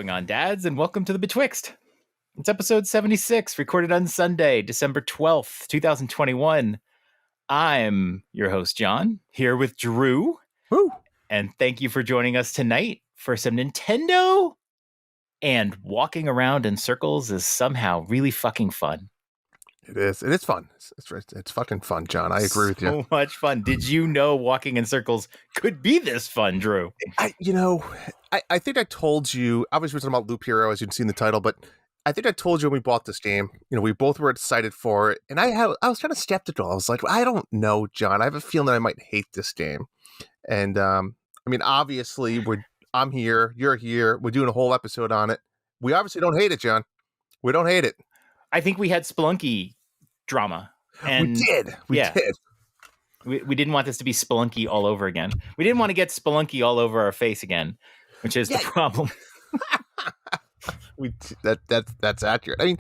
going on, dads, and welcome to the Betwixt. It's episode 76, recorded on Sunday, December 12th, 2021. I'm your host, John, here with Drew. Woo. And thank you for joining us tonight for some Nintendo. And walking around in circles is somehow really fucking fun. It is. It is fun. It's fucking fun, John. I agree with you. So much fun. Did you know walking in circles could be this fun, Drew? I think I told you, obviously we're talking about Loop Hero, as you can see in the title, but I think I told you when we bought this game, we both were excited for it. And I was kind of skeptical. I was like, I don't know, John. I have a feeling that I might hate this game. And, obviously I'm here, you're here. We're doing a whole episode on it. We obviously don't hate it, John. We don't hate it. I think we had Spelunky drama. And we did. We did. We didn't want this to be Spelunky all over again. We didn't want to get Spelunky all over our face again, which is the problem. That's accurate. I mean,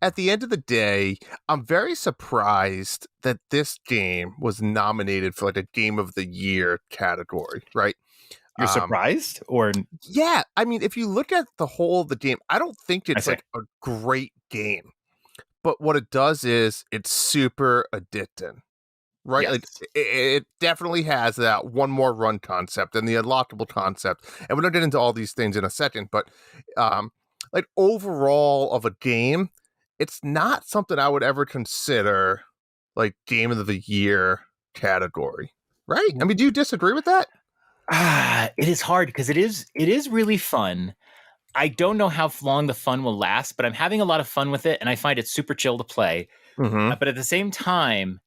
at the end of the day, I'm very surprised that this game was nominated for like a Game of the Year category, right? You're surprised? Or yeah, I mean, if you look at the whole of the game, I don't think it's like a great game. But what it does is it's super addicting, right? Yes. Like it definitely has that one more run concept and the unlockable concept. And we're going to get into all these things in a second, but like overall of a game, it's not something I would ever consider like Game of the Year category, right? I mean, do you disagree with that? It is hard because it is really fun. I don't know how long the fun will last, but I'm having a lot of fun with it, and I find it super chill to play. Mm-hmm. But at the same time,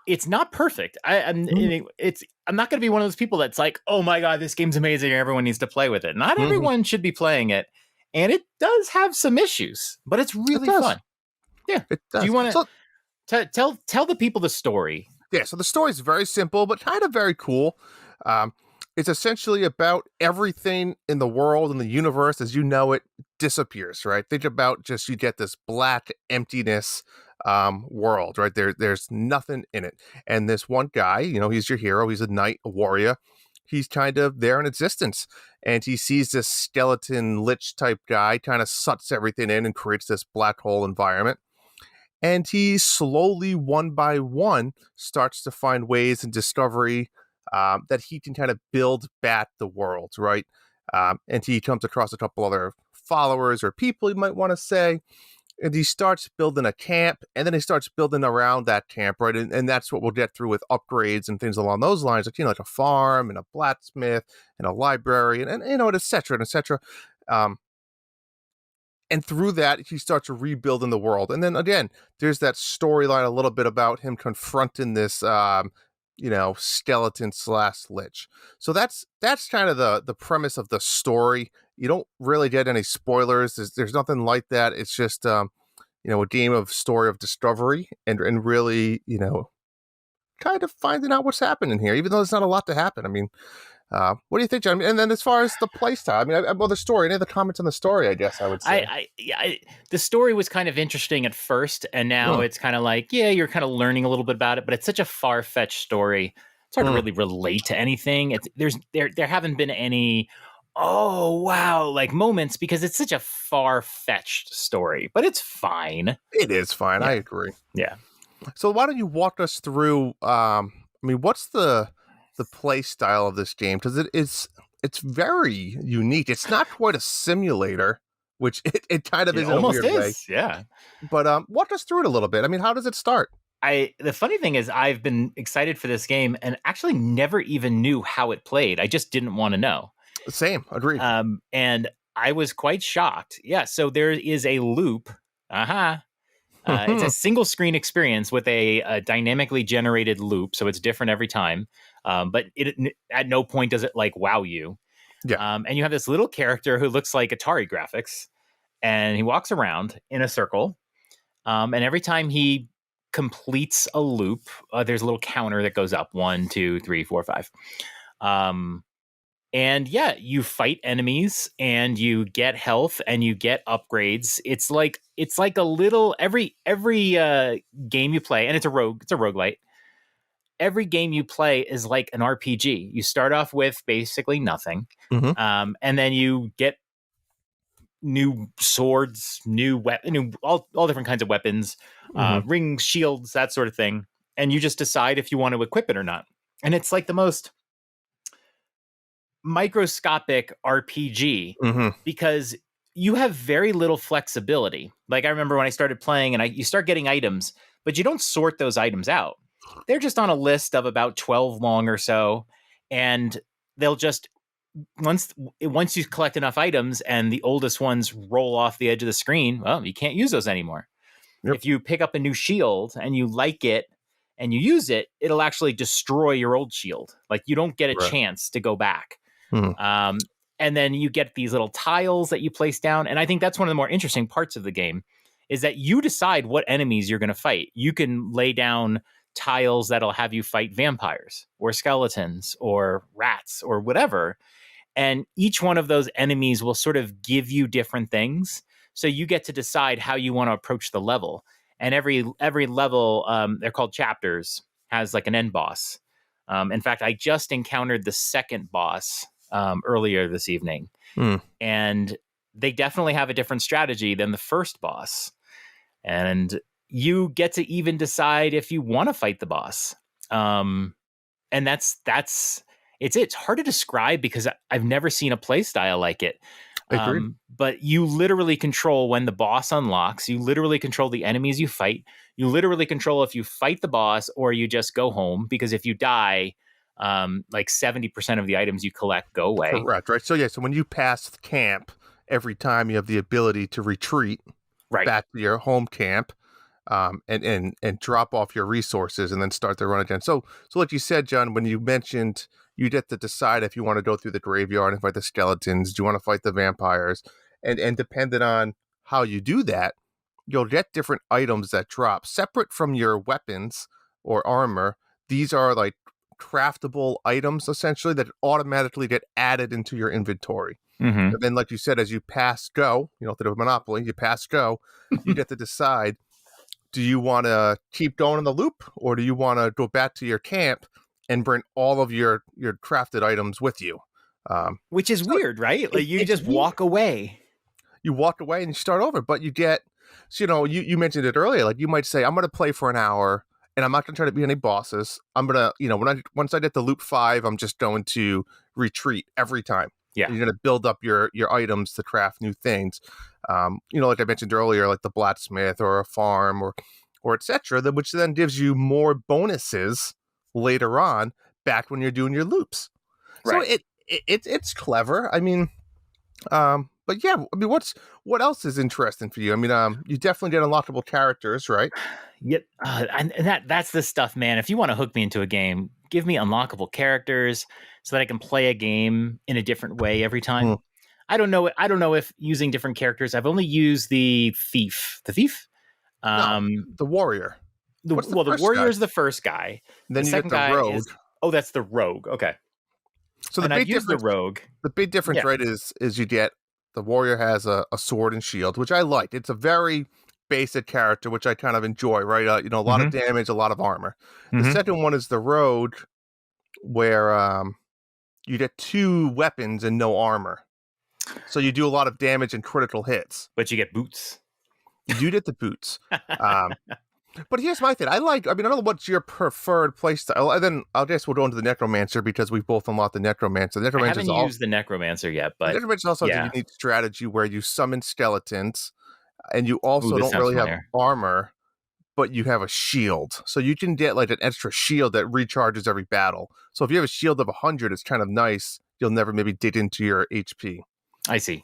it's not perfect. I'm not going to be one of those people that's like, oh my god, this game's amazing, and everyone needs to play with it. Not everyone should be playing it, and it does have some issues, but it's really fun. Yeah, it does. Do you want to tell the people the story? Yeah, so the story is very simple, but kind of very cool. It's essentially about everything in the world and the universe as you know it disappears, right? Think about just you get this black emptiness world, right? There's nothing in it. And this one guy, he's your hero. He's a knight, a warrior. He's kind of there in existence. And he sees this skeleton lich type guy kind of sucks everything in and creates this black hole environment. And he slowly, one by one, starts to find ways and discovery that he can kind of build back the world, right? And he comes across a couple other followers or people, you might want to say, and he starts building a camp, and then he starts building around that camp, right? And that's what we'll get through with upgrades and things along those lines, like, like a farm and a blacksmith and a library and et cetera, and et cetera. And through that, he starts rebuilding the world. And then again, there's that storyline a little bit about him confronting this skeleton / lich. So that's kind of the premise of the story. You don't really get any spoilers. There's nothing like that. It's just a game of story of discovery and really kind of finding out what's happening here, even though there's not a lot to happen. I mean, what do you think, John? And then as far as the play style, the story, any other comments on the story, I guess I would say. The story was kind of interesting at first, and now it's kind of like, you're kind of learning a little bit about it, but it's such a far-fetched story. It's hard to really relate to anything. There haven't been any, oh, wow, like moments because it's such a far-fetched story, but it's fine. It is fine. Yeah. I agree. Yeah. So why don't you walk us through, what's the play style of this game, because it's very unique. It's not quite a simulator, which it kind of is in a weird way. Yeah. But walk us through it a little bit. How does it start? The funny thing is I've been excited for this game and actually never even knew how it played. I just didn't want to know. Same, agreed. And I was quite shocked. Yeah, so there is a loop. It's a single screen experience with a dynamically generated loop, so it's different every time. But it at no point does it like wow you. Yeah. And you have this little character who looks like Atari graphics, and he walks around in a circle. And every time he completes a loop, there's a little counter that goes up 1, 2, 3, 4, 5. And you fight enemies and you get health and you get upgrades. It's like a little every game you play, and it's a roguelite. Every game you play is like an RPG. You start off with basically nothing. Mm-hmm. And then you get new swords, all different kinds of weapons, rings, shields, that sort of thing. And you just decide if you want to equip it or not. And it's like the most microscopic RPG Mm-hmm. because you have very little flexibility. Like I remember when I started playing and you start getting items, but you don't sort those items out. They're just on a list of about 12 long or so. And they'll just, once you collect enough items and the oldest ones roll off the edge of the screen, well, you can't use those anymore. Yep. If you pick up a new shield and you like it and you use it, it'll actually destroy your old shield. Like you don't get a chance to go back. And then you get these little tiles that you place down. And I think that's one of the more interesting parts of the game is that you decide what enemies you're going to fight. You can lay down tiles that'll have you fight vampires or skeletons or rats or whatever. And each one of those enemies will sort of give you different things. So you get to decide how you want to approach the level. And every level, they're called chapters, has like an end boss. In fact, I just encountered the second boss earlier this evening. And they definitely have a different strategy than the first boss. And you get to even decide if you want to fight the boss. And it's hard to describe because I've never seen a play style like it. But you literally control when the boss unlocks. You literally control the enemies you fight. You literally control if you fight the boss or you just go home, because if you die, like 70% of the items you collect go away. Correct, right? So yeah, so when you pass camp, every time you have the ability to retreat back to your home camp, and drop off your resources and then start the run again. So like you said, John, when you mentioned you get to decide if you want to go through the graveyard and fight the skeletons, do you want to fight the vampires, and depending on how you do that, you'll get different items that drop separate from your weapons or armor. These are like craftable items essentially that automatically get added into your inventory. And then, like you said, as you pass go, you know, to the Monopoly, you pass go, you get to decide, do you want to keep going in the loop, or do you want to go back to your camp and bring all of your crafted items with you? Which is weird, right? Like you just walk away. You walk away and you start over, but you get, so, you know, you mentioned it earlier, like you might say, I'm going to play for an hour and I'm not going to try to beat any bosses. I'm going to, you know, once I get to loop 5, I'm just going to retreat every time. Yeah. You're going to build up your items to craft new things. You know, like I mentioned earlier, like the blacksmith or a farm or etc., which then gives you more bonuses later on back when you're doing your loops. Right. So it's clever. I mean, but yeah, I mean, what else is interesting for you? I mean, you definitely get unlockable characters, right? Yep. And that's the stuff, man. If you want to hook me into a game, give me unlockable characters so that I can play a game in a different way every time. I don't know if using different characters. I've only used the thief. No, the warrior. The warrior is the first guy. Then the you second get the guy rogue. That's the rogue. Okay. So the big difference, rogue. The big difference, right, is you get the warrior has a sword and shield, which I like. It's a very basic character, which I kind of enjoy, right? You know, a lot of damage, a lot of armor. The second one is the rogue, where you get 2 weapons and no armor. So you do a lot of damage and critical hits. But you get boots. You do get the boots. But here's my thing. I don't know what's your preferred playstyle. And then I guess we'll go into the Necromancer because we both unlocked the Necromancer. I haven't used the Necromancer yet, but... The Necromancer also has a unique strategy where you summon skeletons, and you also don't really have armor, but you have a shield. So you can get like an extra shield that recharges every battle. So if you have a shield of 100, it's kind of nice. You'll never maybe dig into your HP. I see.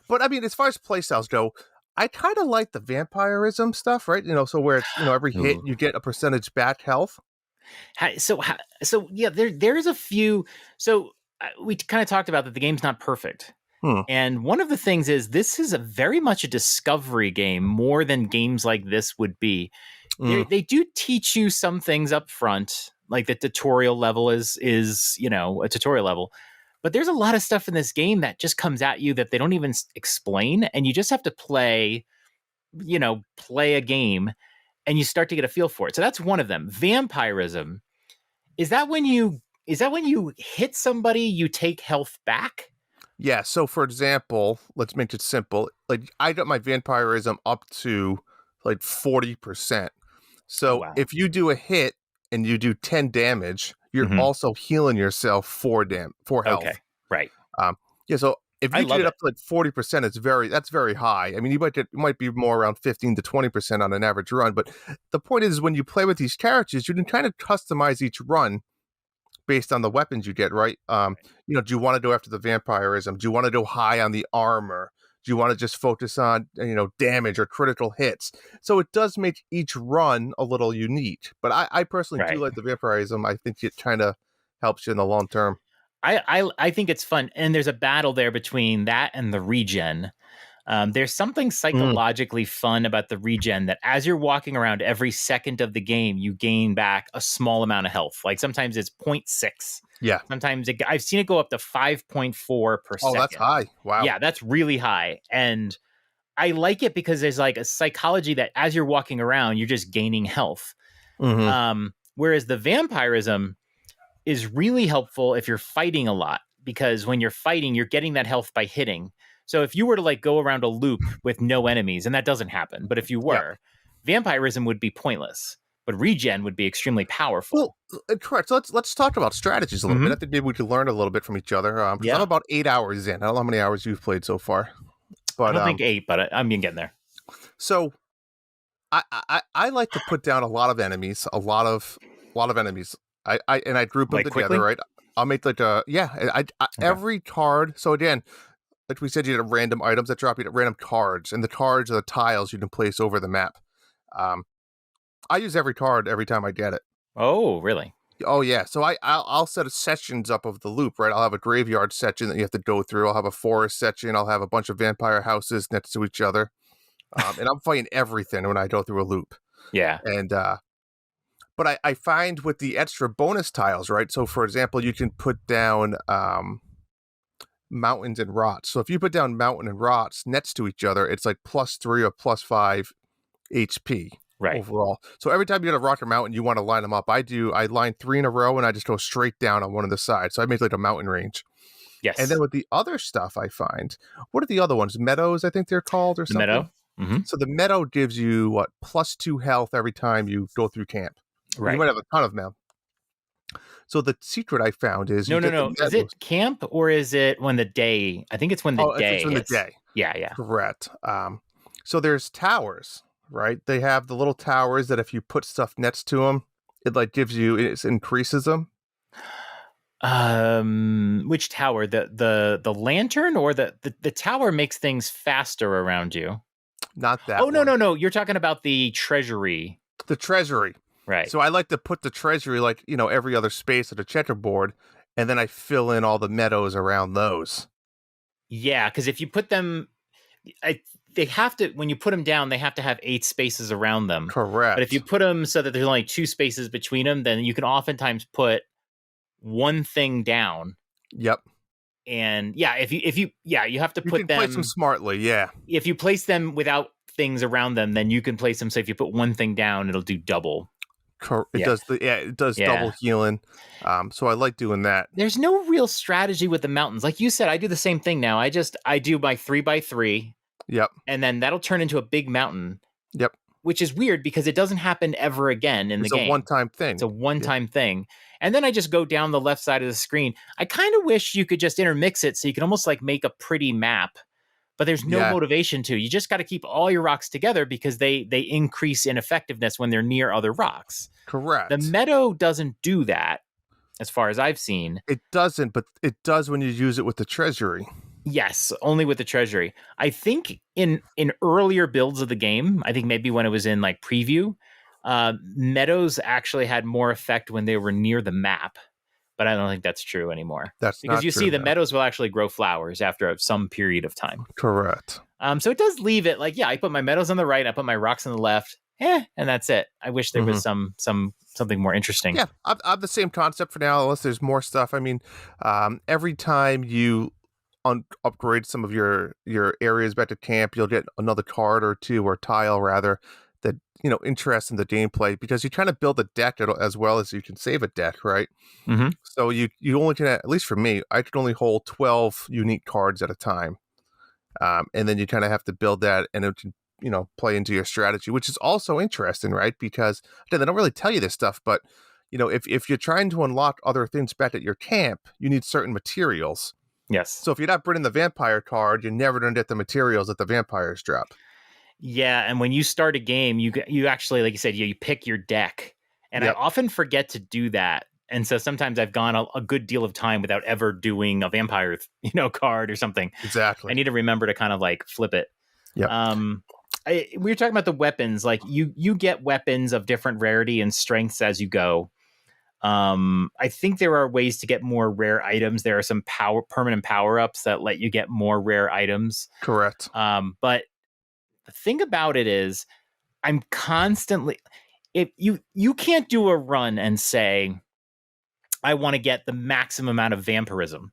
But I mean, as far as playstyles go, I kind of like the vampirism stuff, right? You know, so where it's, you know, every hit you get a percentage back health. So yeah, there's a few. So we kind of talked about that the game's not perfect. And one of the things is this is very much a discovery game more than games like this would be. They do teach you some things up front, like the tutorial level is you know, a tutorial level. But there's a lot of stuff in this game that just comes at you that they don't even explain, and you just have to play a game, and you start to get a feel for it. So that's one of them. Vampirism. Is that when you hit somebody, you take health back? Yeah, so for example, let's make it simple. Like I got my vampirism up to like 40%. Oh So wow. if you do a hit and you do 10 damage, you're Hmm. also healing yourself 4 health. Okay. Right. Um yeah, so if I you get love it it. up to like 40%, that's very high. I mean, you might be more around 15 to 20% on an average run, but the point is when you play with these characters, you can kind of customize each run based on the weapons you get, right? Do you want to go after the vampirism? Do you want to go high on the armor? Do you want to just focus on, damage or critical hits? So it does make each run a little unique. But I personally do Right. like the vampirism. I think it kind of helps you in the long term. I think it's fun, and there's a battle there between that and the regen. There's something Mm, psychologically fun about the regen that as you're walking around every second of the game, you gain back a small amount of health. Like sometimes it's zero point 0.6. yeah. Sometimes I've seen it go up to 5.4 per Oh, that's second. high. Wow. Yeah, that's really high. And I like it because there's like a psychology that as you're walking around, you're just gaining health. Hmm. Whereas the vampirism is really helpful if you're fighting a lot, because when you're fighting, you're getting that health by hitting. So if you were to like go around a loop with no enemies, and that doesn't happen, but if you Yep. were, vampirism would be pointless, but regen would be extremely Well, powerful. correct. So let's talk about strategies a little bit. I Hmm. think maybe we could learn a little bit from each other. Because I'm Yeah. about 8 hours in. I don't know how many hours you've played so far, I but don't think eight, but I'm getting there. so I like to put down a lot of enemies, a lot of enemies. I group them Like together, quickly? right? I'll make like a yeah. Okay. Every card. So again, like we said, you get random items that drop you random cards, and the cards are the tiles you can place over the map. Um, I use every card every time I get it. Oh, really? Oh yeah, so I'll set sections up of the loop, right? I'll have a graveyard section that you have to go through. I'll have a forest section. I'll have a bunch of vampire houses next to each other, and I'm fighting everything when I go through a loop. Yeah. And but I find with the extra bonus tiles, right? So for example, you can put down mountains and rots. So if you put down mountain and rots next to each other, it's like +3 or +5 HP Right. overall. So every time you get a rock or mountain, you want to line them up. I line 3 in a row and I just go straight down on one of the sides. So I make like a mountain range. And then Yes. with the other stuff I find, what are the other ones? Meadows, I think they're called or The something. meadow. Hmm. So the meadow gives you what, +2 health every time you go through camp. And you Right. might have a ton of them. So the secret I found is you No, no, get the no. Is meadows. it camp or is it when the day? I think it's when the Oh, it's day in the hits. day. Yeah, yeah. Correct. So there's towers, right? They have the little towers that if you put stuff next to them, it like it increases them. Which tower? The lantern or the tower makes things faster around you? Not Oh that no, one. no, no. You're talking about the treasury, The treasury. right? So I like to put the treasury like, every other space of the checkerboard, and then I fill in all the meadows around those. Yeah, because if you put them, I, they have to. When you put them down, they have to have 8 spaces around them. But if you Correct. put them so that there's only 2 spaces between them, then you can oftentimes put one thing down. Yep. And yeah, if you yeah, you have to You put can place them them. smartly, yeah. If you place them without things around them, then you can place them. So if you put one thing down, it'll do double. It Yeah, does it does double yeah. healing. So I like doing that. There's no real strategy with the mountains. Like you said, I do the same thing now. I do my 3x3, Yep. and then that'll turn into a big mountain, Yep. which is weird because it doesn't happen ever again in the It's a game. one-time It's thing. a Yeah. one-time thing. And then I just go down the left side of the screen. I kind of wish you could just intermix it so you can almost like make a pretty map, but there's no Yeah. motivation to. You just got to keep all your rocks together because they increase in effectiveness when they're near other rocks. The Correct. meadow doesn't do that as far as I've seen. It doesn't, but it does when you use it with the treasury. Yes, only with the treasury. I think in earlier builds of the game, I think maybe when it was in like preview, meadows actually had more effect when they were near the map. But I don't think that's true anymore That's because not you true see the now. meadows will actually grow flowers after some period of time. Correct. So it does leave it like, yeah, I put my meadows on the right, I put my rocks on the left, and that's it. I wish there was Hmm. something more interesting. Yeah, I've the same concept for now, unless there's more stuff. I mean, every time you upgrade some of your areas back to camp, you'll get another card or two, or tile rather, that interest in the gameplay because you're trying to build a deck as well as you can save a deck, right? Mm-hmm. So you only can, at least for me, I can only hold 12 unique cards at a time. And then you kind of have to build that and it can, play into your strategy, which is also interesting, right? Because again, they don't really tell you this stuff, but if you're trying to unlock other things back at your camp, you need certain materials. Yes. So if you're not bringing the vampire card, you're never going to get the materials that the vampires drop. Yeah, and when you start a game, you actually, like you said, you pick your deck, and I often forget to do that. And so sometimes I've gone a good deal of time without ever doing a vampire, card or something. Exactly. I need to remember to kind of like flip it. Yeah. We were talking about the weapons. Like you get weapons of different rarity and strengths as you go. I think there are ways to get more rare items. There are some permanent power-ups that let you get more rare items. Correct. But the thing about it is I'm constantly, if you can't do a run and say, I want to get the maximum amount of vampirism,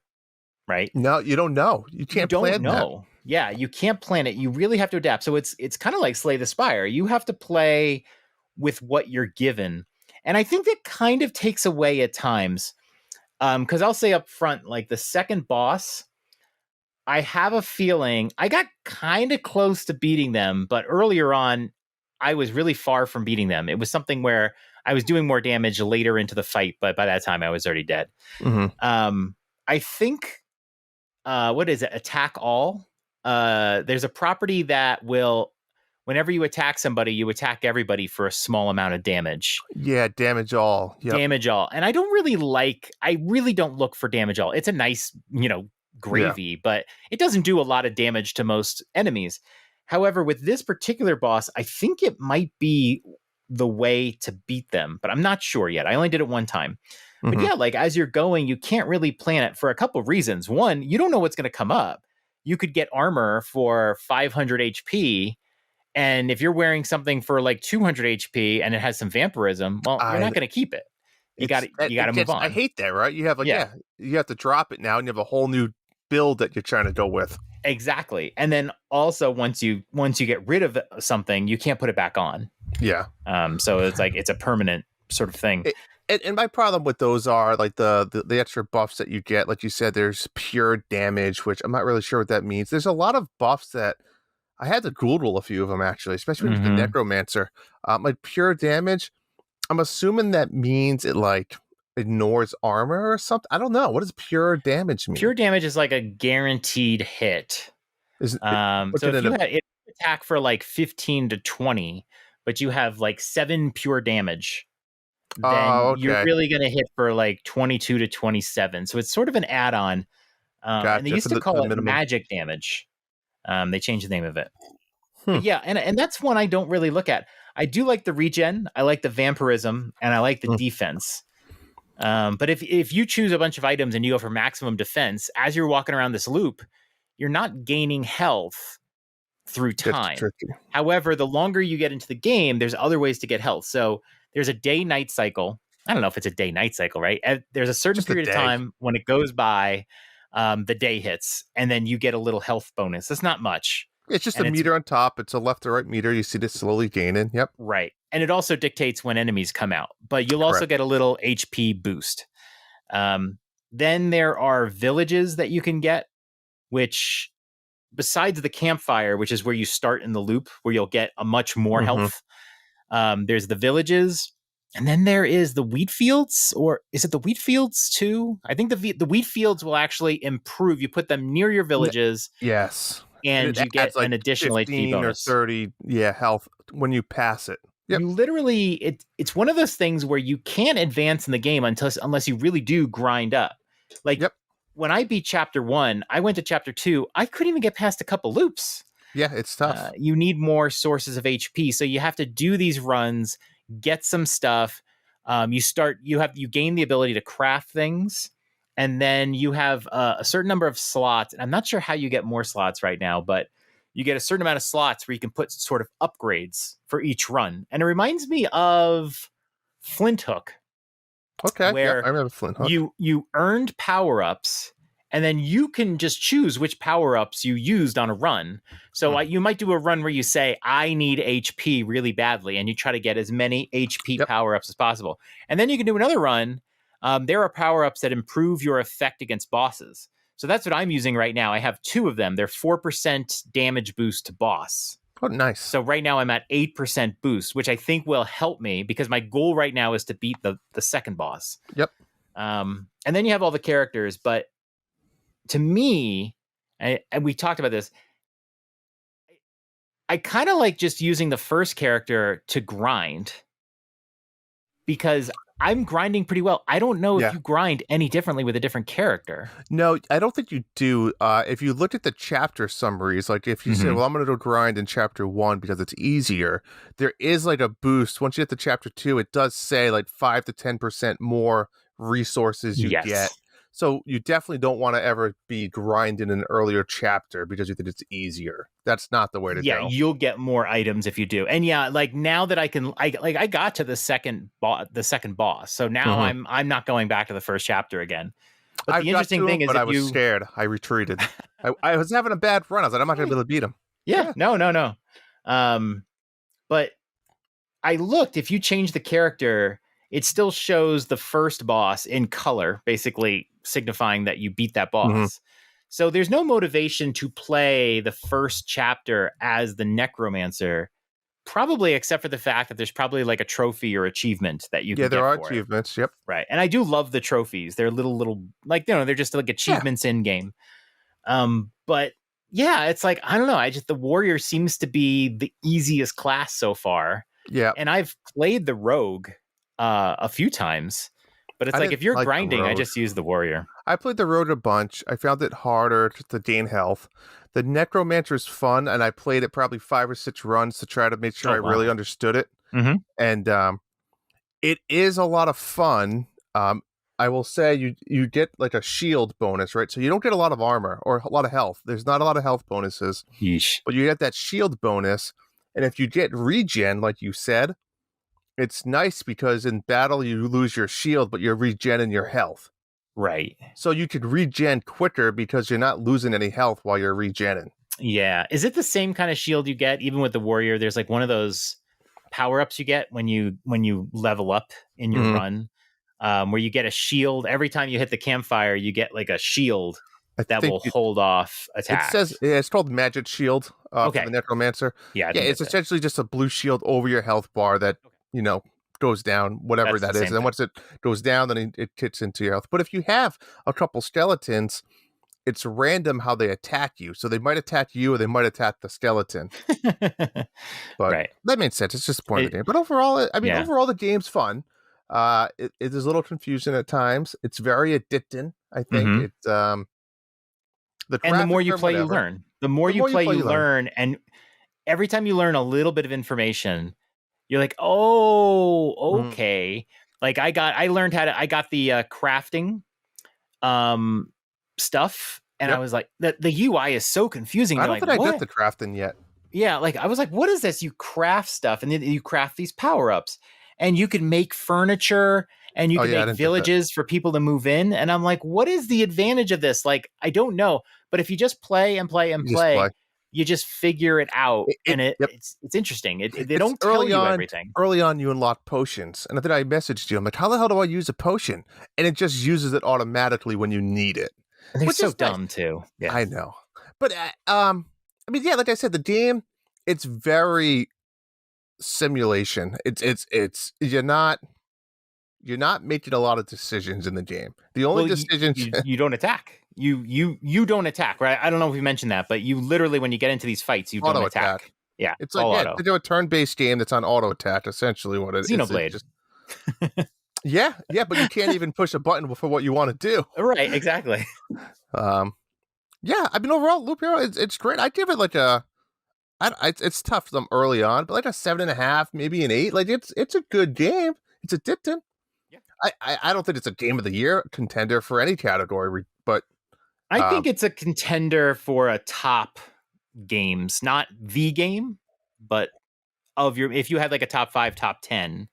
right? No, you don't know. You can't plan that. Yeah, you can't plan it. You really have to adapt. So it's kind of like Slay the Spire. You have to play with what you're given. And I think that kind of takes away at times. Because I'll say up front, like the second boss, I have a feeling I got kind of close to beating them, but earlier on, I was really far from beating them. It was something where I was doing more damage later into the fight, but by that time I was already dead. Mm-hmm. I think, what is it? Attack all. There's a property that will, whenever you attack somebody, you attack everybody for a small amount of damage. Yeah, damage all. Yep. Damage all. And I really don't look for damage all. It's a nice, gravy, but it doesn't do a lot of damage to most enemies. However, with this particular boss, I think it might be the way to beat them, but I'm not sure yet. I only did it one time. But yeah, like as you're going, you can't really plan it for a couple of reasons. One, you don't know what's going to come up. You could get armor for 500 HP, and if you're wearing something for like 200 HP and it has some vampirism, well, you're not going to keep it. You got to move on. I hate that, right? You have you have to drop it now, and you have a whole new build that you're trying to go with. Exactly. And then also once you get rid of something, you can't put it back on. Yeah. So it's like it's a permanent sort of thing. And my problem with those are like the extra buffs that you get. Like you said, there's pure damage, which I'm not really sure what that means. There's a lot of buffs that I had to Google a few of them actually, especially with the Necromancer. Like pure damage, I'm assuming that means it like ignores armor or something. I don't know. What does pure damage mean? Pure damage is like a guaranteed hit. So if you attack for like 15 to 20, but you have like 7 pure damage, then you're really going to hit for like 22 to 27. So it's sort of an add-on. And they used to call it magic damage. They changed the name of it. But yeah, and that's one I don't really look at. I do like the regen, I like the vampirism, and I like the defense. But if you choose a bunch of items and you go for maximum defense, as you're walking around this loop, you're not gaining health through time. However, the longer you get into the game, there's other ways to get health. So there's a day-night cycle. I don't know if it's a day-night cycle, right? There's a certain period of time when it goes by, the day hits, and then you get a little health bonus. It's not much. It's just a meter on top. It's a left to right meter. You see this slowly gaining. Yep. Right. And it also dictates when enemies come out, but you'll also get a little HP boost. Then there are villages that you can get, which besides the campfire, which is where you start in the loop, where you'll get a much more health. There's the villages, and then there is the wheat fields, or is it the wheat fields too? I think the wheat fields will actually improve. You put them near your villages. Yes. And you get like an additional HP bonus. Or 30, health when you pass it. Yep. You literally, it's one of those things where you can't advance in the game unless you really do grind up. Like when I beat chapter 1, I went to chapter 2, I couldn't even get past a couple loops. Yeah, it's tough. You need more sources of HP, so you have to do these runs, get some stuff. You gain the ability to craft things. And then you have a certain number of slots. And I'm not sure how you get more slots right now, but you get a certain amount of slots where you can put sort of upgrades for each run. And it reminds me of Flint Hook. Okay, where I remember Flint Hook. You earned power-ups, and then you can just choose which power-ups you used on a run. So you might do a run where you say, I need HP really badly, and you try to get as many HP Yep. power-ups as possible. And then you can do another run. There are power-ups that improve your effect against bosses. So that's what I'm using right now. I have 2 of them. They're 4% damage boost to boss. Oh, nice. So right now I'm at 8% boost, which I think will help me because my goal right now is to beat the second boss. Yep. And then you have all the characters, but to me, and we talked about this, I kind of like just using the first character to grind because I'm grinding pretty well. I don't know if you grind any differently with a different character. No, I don't think you do. If you look at the chapter summaries, like if you say, well, I'm going to go grind in chapter 1 because it's easier, there is like a boost. Once you get to chapter 2, it does say like 5 to 10% more resources you get. So you definitely don't want to ever be grinding an earlier chapter because you think it's easier. That's not the way to go. Yeah, you'll get more items if you do. And yeah, like now that I got to the second boss. So now I'm not going back to the first chapter again. But the interesting thing is that I was scared. I retreated. I was having a bad run. I was like, I'm not going to be able to beat him. Yeah. No. But I looked, if you change the character, it still shows the first boss in color, basically signifying that you beat that boss. So there's no motivation to play the first chapter as the Necromancer, probably except for the fact that there's probably like a trophy or achievement that you can get. Yeah, there are achievements. Yep. Right. And I do love the trophies. They're little, like, they're just like achievements in game. But yeah, it's like, I don't know. The warrior seems to be the easiest class so far. Yeah. And I've played the rogue a few times, but it's like if you're grinding, I just use the warrior. I played the rogue a bunch. I found it harder to gain health. The Necromancer is fun, and I played it probably 5 or 6 runs to try to make sure I really understood it. And it is a lot of fun. I will say you get like a shield bonus, right? So you don't get a lot of armor or a lot of health. There's not a lot of health bonuses. Yeesh. But you get that shield bonus. And if you get regen, like you said, it's nice because in battle you lose your shield, but you're regenning your health. Right. So you could regen quicker because you're not losing any health while you're regenning. Yeah. Is it the same kind of shield you get even with the warrior? There's like one of those power-ups you get when you level up in your run, where you get a shield. Every time you hit the campfire, you get like a shield that will hold off attacks. It says it's called Magic Shield for the Necromancer. Yeah, it's essentially just a blue shield over your health bar that goes down, whatever that is. And once it goes down, then it kicks into your health. But if you have a couple skeletons, it's random how they attack you. So they might attack you or they might attack the skeleton. But that makes sense. It's just the point of the game. But overall, overall the game's fun. It is a little confusing at times. It's very addicting, I think. It's and the more you play, you learn. The more you play, you learn. And every time you learn a little bit of information, you're like, oh, okay. Like I got the crafting stuff, and I was like, the UI is so confusing. I don't think I got the crafting yet. Yeah, like I was like, what is this? You craft stuff, and then you craft these power-ups, and you can make furniture, and you can make villages for people to move in. And I'm like, what is the advantage of this? Like, I don't know. But if you just play and play and play, you just figure it out, and it's interesting. They don't tell you everything. Early on, you unlock potions, and then I messaged you. I'm like, how the hell do I use a potion? And it just uses it automatically when you need it. They're so dumb too. Yeah, I know. But like I said, the game, it's very simulation. It's you're not making a lot of decisions in the game. The only decisions you don't attack. You don't attack, right? I don't know if we mentioned that, but you literally, when you get into these fights, you don't attack. Yeah, it's like auto. They do a turn-based game that's on auto attack. Essentially, what it is. Xenoblade. Yeah, but you can't even push a button for what you want to do. Right, exactly. Overall, Loop Hero, it's great. I give it like it's tough them early on, but like a 7.5, maybe an 8. Like it's a good game. It's addicting. Yeah. I don't think it's a game of the year contender for any category, but I think it's a contender for a top games, not the game, but if you had like a top 5, top 10.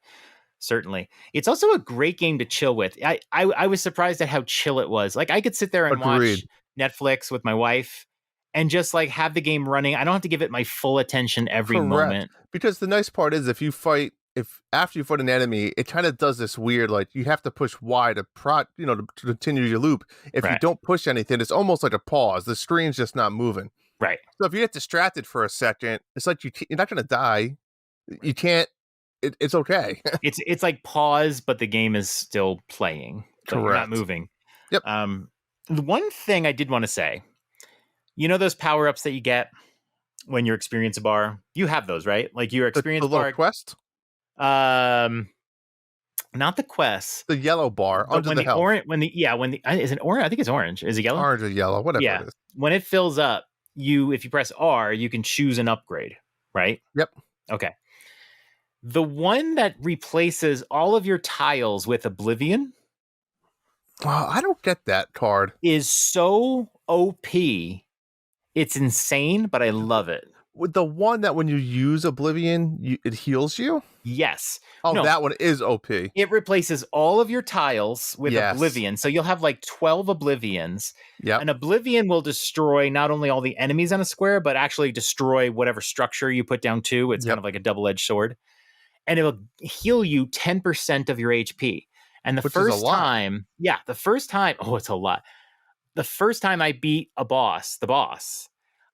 Certainly. It's also a great game to chill with. I was surprised at how chill it was. Like, I could sit there and Agreed. watch Netflix with my wife and just like have the game running. I don't have to give it my full attention every Correct. moment. Because the nice part is if after you fight an enemy, it kind of does this weird, like you have to push Y to to continue your loop. If you Right. don't push anything, it's almost like a pause. The screen's just not moving. Right. So if you get distracted for a second, it's like you're not going to die. You can't. It's okay. It's like pause, but the game is still playing. So you're not Correct. moving. Yep. The one thing I did want to say, those power-ups that you get when you experience a bar? You have those, right? Like your experience the little bar. quest? Not the quest. The yellow bar under the health. Is it orange? I think it's orange. Is it yellow? Orange or yellow, whatever Yeah. it is. When it fills up, if you press R, you can choose an upgrade, right? Yep. Okay. The one that replaces all of your tiles with Oblivion Well, I don't get that card. is so OP. It's insane, but I love it. With the one that when you use Oblivion, it heals you? Yes. Oh, No. that one is OP. It replaces all of your tiles with Yes. Oblivion. So you'll have like 12 Oblivions. Yep. An Oblivion will destroy not only all the enemies on a square, but actually destroy whatever structure you put down too. It's Yep. kind of like a double-edged sword. And it will heal you 10% of your HP. And Which is a lot. oh, it's a lot. The first time I beat the boss,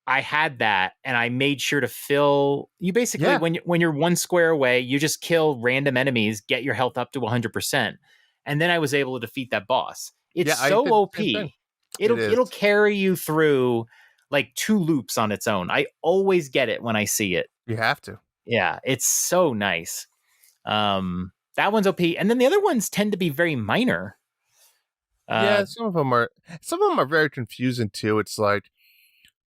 I had that, and I made sure to fill. You basically, Yeah. when you're one square away, you just kill random enemies, get your health up to 100%, and then I was able to defeat that boss. It's I so did the OP. same thing. It'll carry you through like 2 loops on its own. I always get it when I see it. You have to. Yeah, it's so nice. That one's OP, and then the other ones tend to be very minor. Yeah, some of them are very confusing too. It's like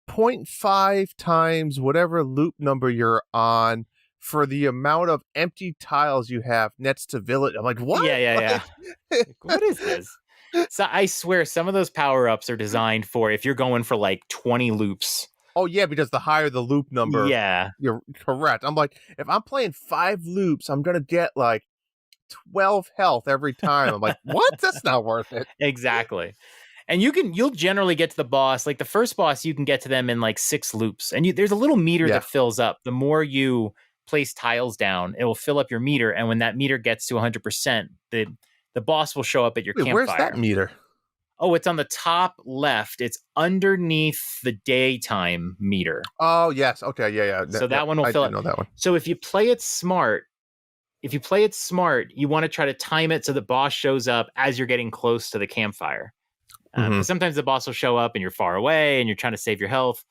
0.5 times whatever loop number you're on for the amount of empty tiles you have nets to village. I'm like, what? Yeah. Like, what is this? So I swear some of those power-ups are designed for if you're going for like 20 loops. Oh yeah, because the higher the loop number, Yeah. you're correct. I'm like, if I'm playing 5 loops, I'm gonna get like 12 health every time. I'm like, what? That's not worth it. Exactly. And you'll generally get to the boss. Like the first boss, you can get to them in like 6 loops. And there's a little meter Yeah. that fills up. The more you place tiles down, it will fill up your meter. And when that meter gets to 100%, the boss will show up at your campfire. Where's that meter? Oh, it's on the top left. It's underneath the daytime meter. Oh yes. Okay. Yeah. So that one will fill I up. know that one. So if you play it smart, you want to try to time it so the boss shows up as you're getting close to the campfire. 'Cause sometimes the boss will show up and you're far away and you're trying to save your health.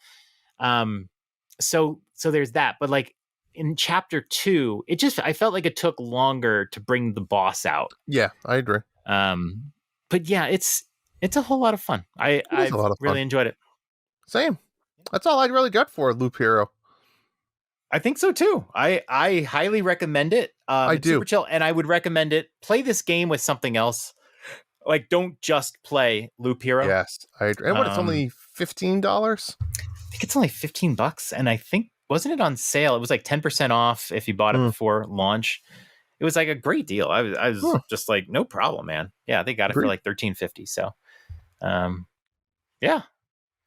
So there's that. But like in chapter 2, I felt like it took longer to bring the boss out. Yeah, I agree. But yeah, it's a whole lot of fun. I a lot of really fun. enjoyed it. Same. That's all I really got for Loop Hero. I think so too. I highly recommend it. I It's do. super chill, and I would recommend it. Play this game with something else. Like, don't just play Loop Hero. Yes, I agree. And it's only $15? I think it's only $15, and I think wasn't it on sale? It was like 10% off if you bought it before launch. It was like a great deal. I was just like, no problem, man. Yeah, they got it for like $13.50. So, yeah,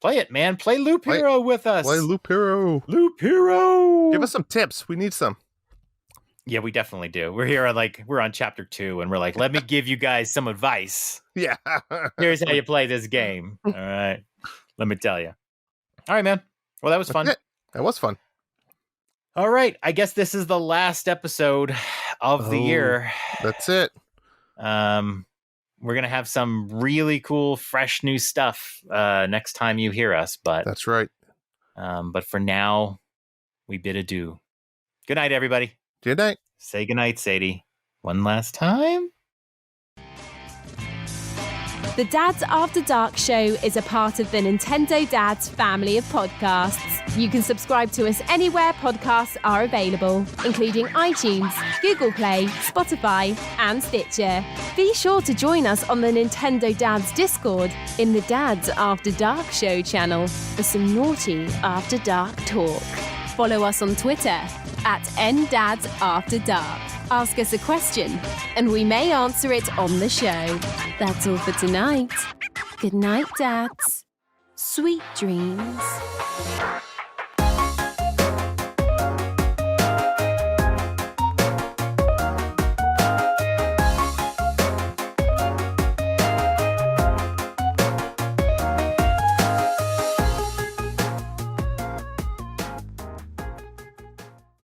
play it, man. Play Loop Hero with us. Play Loop Hero. Loop Hero. Give us some tips. We need some. Yeah, we definitely do. We're on chapter 2, and we're like, let me give you guys some advice. Yeah. Here's how you play this game. All right. Let me tell you. All right, man. Well, that was fun. That was fun. All right. I guess this is the last episode of the year. That's it. We're going to have some really cool, fresh new stuff next time you hear us. But that's right. But for now, we bid adieu. Good night, everybody. Good night. Say goodnight, Sadie. One last time. The Dads After Dark show is a part of the Nintendo Dads family of podcasts. You can subscribe to us anywhere podcasts are available, including iTunes, Google Play, Spotify, and Stitcher. Be sure to join us on the Nintendo Dads Discord in the Dads After Dark show channel for some naughty After Dark talk. Follow us on Twitter @NDadsAfterDark. Ask us a question, and we may answer it on the show. That's all for tonight. Good night, Dads. Sweet dreams.